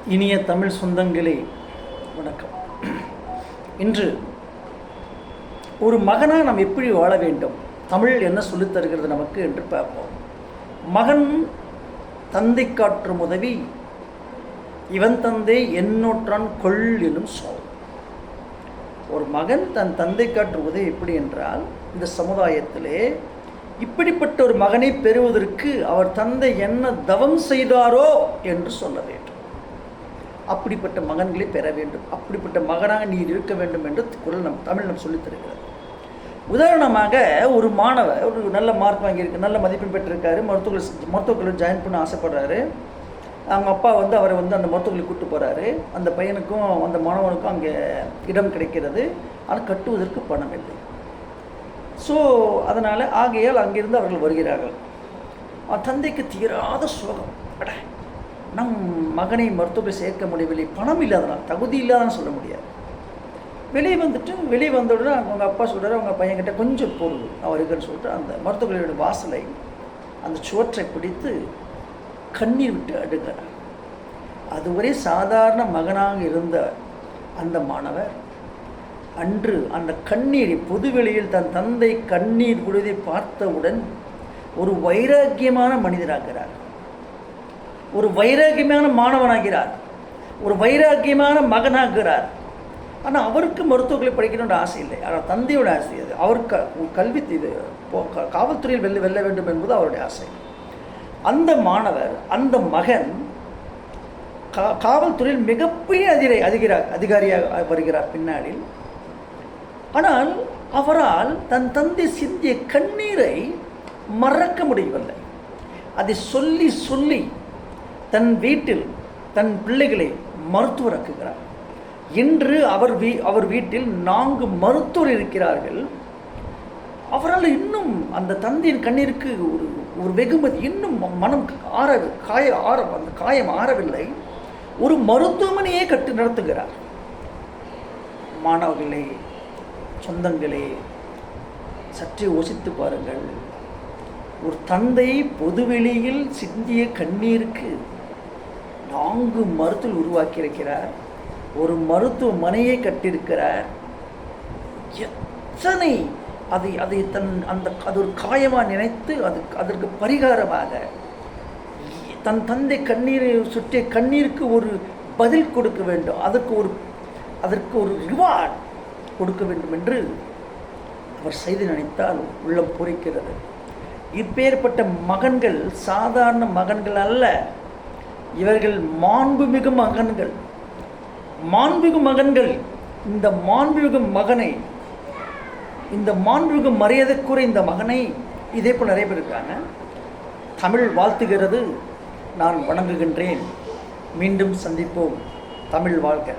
இனிய தமிழ் சொந்தங்களே வணக்கம். இன்று ஒரு மகனாக நாம் எப்படி வாழ வேண்டும், தமிழ் என்ன சொல்லித் தருகிறது நமக்கு என்று பார்ப்போம். மகன் தந்தை காற்றும் உதவி, இவன் தந்தை என்னொற்றான் கொள் எனும் சொல். ஒரு மகன் தன் தந்தை காற்றும் உதவி எப்படி என்றால், இந்த சமுதாயத்திலே இப்படிப்பட்ட ஒரு மகனை பெறுவதற்கு அவர் தந்தை என்ன தவம் செய்தாரோ என்று சொல்ல வேண்டும். அப்படிப்பட்ட மகன்களை பெற வேண்டும், அப்படிப்பட்ட மகனாக நீர் இருக்க வேண்டும் என்று குரல் தமிழ் சொல்லித் தருகிறது. உதாரணமாக, ஒரு மாணவர் ஒரு நல்ல மார்க் வாங்கியிருக்கு, நல்ல மதிப்பெண் பெற்றிருக்காரு, மருத்துவக்கல்லூரி ஜாயின் பண்ண ஆசைப்படுறாரு. அவங்க அப்பா அவரை அந்த மருத்துவக்கல்லூரி கூப்பிட்டு போகிறாரு. அந்த பையனுக்கும் அந்த மாணவனுக்கும் அங்கே இடம் கிடைக்கிறது. ஆனால் கட்டுவதற்கு பணம் இல்லை. ஸோ அதனால் ஆகையால் அங்கிருந்து அவர்கள் வருகிறார்கள். தந்தைக்கு தீராத சோகம். நம் மகனை மருத்துவத்தை சேர்க்க முடியவில்லை, பணம் இல்லாதனால், தகுதி இல்லாதன்னு சொல்ல முடியாது. வெளியே வந்தவுடனே அவங்க அப்பா சொல்கிறார், அவங்க பையன்கிட்ட கொஞ்சம் போடுது அவர் இருக்குன்னு சொல்லிட்டு அந்த மருத்துவக்கல்லூரியோட வாசலை அந்த சுவற்றை பிடித்து கண்ணீர் விட்டு அடுக்கிறார். அதுவரை சாதாரண மகனாக இருந்த அந்த மாணவர் அன்று அந்த கண்ணீரை பொதுவெளியில் தன் தந்தை கண்ணீர் விடுவதை பார்த்தவுடன் ஒரு வைராக்கியமான மனிதராகிறார், ஒரு வைராக்கியமான மாணவனாகிறார், ஒரு வைராக்கியமான மகனாகிறார். ஆனால் அவருக்கு மருத்துவர்களை படிக்கணுன்ற ஆசை இல்லை, ஆனால் தந்தையோட ஆசை அது. அவருக்கு கல்வி இது காவல்துறையில் வெல்ல வேண்டும் என்பது அவருடைய ஆசை. அந்த மாணவர், அந்த மகன் காவல்துறையில் மிகப்பெரிய அதிகாரியாக வருகிறார் பின்னாடி. ஆனால் அவரால் தன் தந்தை சிந்திய கண்ணீரை மறக்க முடியவில்லை. அதை சொல்லி சொல்லி தன் வீட்டில் தன் பிள்ளைகளை மருத்துவராக்குகிறார். இன்று அவர் வீட்டில் 4 மருத்துவர் இருக்கிறார்கள். அவரால் இன்னும் அந்த தந்தையின் கண்ணீருக்கு ஒரு வெகுமதி, இன்னும் மனம் அந்த காயம் ஆறவில்லை. ஒரு மருத்துவமனையே கட்டி நடத்துகிறார். மாணவர்களே, சொந்தங்களே, சற்றே யோசித்து பாருங்கள். ஒரு தந்தை பொதுவெளியில் சிந்திய கண்ணீருக்கு 4 மருத்துவர் உருவாக்கியிருக்கிறார், ஒரு மருத்துவமனையை கட்டியிருக்கிறார். எத்தனை அது அது ஒரு காயமாக நினைத்து அதற்கு பரிகாரமாக தன் தந்தை கண்ணீரை சுற்றிய கண்ணீருக்கு ஒரு பதில் கொடுக்க வேண்டும், அதற்கு ஒரு ரிவார்ட் கொடுக்க வேண்டும் என்று அவர் செய்து நினைத்தால் உள்ளம் பூரிக்கிறது. இப்பேற்பட்ட மகன்கள் சாதாரண மகன்கள் அல்ல, இவர்கள் மாண்புமிகு மகன்கள். இந்த மாண்புமிகு மகனை, இந்த மாண்புமிகு மரியாதைக்குரிய இந்த மகனை இதே போல் நிறைய பேர் இருக்காங்க. தமிழ் வாழ்த்துகிறது, நான் வணங்குகின்றேன். மீண்டும் சந்திப்போம். தமிழ் வாழ்க.